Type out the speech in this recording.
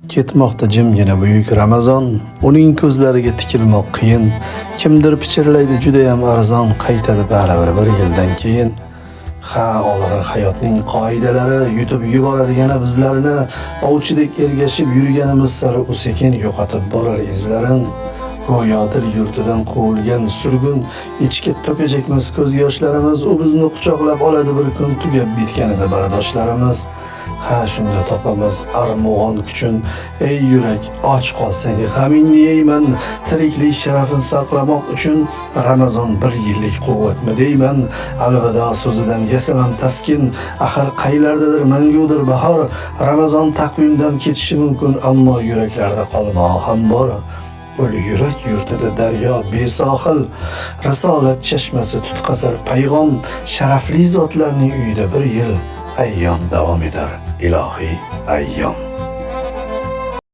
Ketmoqda jimgina buyuk Ramazon, uning ko'zlariga tikilmoq qiyin. Kimdir pichirlaydi juda ham arzon, qaytadi baribir bir yildan keyin. Ha, olg'ir hayotning qoidalari yutib yuboradigan bizlarni, ovchidek ergashib yurganimiz sari u sekin yo'qotib borar izlarin. Go'yo dil yurtidan quvilgan surgun, ichga to'kajakmiz ko'z yoshlarimiz, u bizni quchoqlab oladi bir kun, tugab bitganida bardoshlarimiz. Ha, shunda topamiz armug'on kuchun, ey yurak, och qolsang g'amingni yeyman, tiriklik sharafini saqlamoq uchun Ramazon bir yillik quvvatmi deyman. Alvido so'zidan yasamam taskin, axir qaylardadir mangudir bahor. Ramazon taqvimdan ketishi mumkin, ammo yuraklarda qolmog'i ham bor. Ul yurak yurtida daryo besohil, risolat chashmasi tutqazar payg'om, sharafli zotlarning uyida bir yil ayyom davom etar, ilohiy ayyom.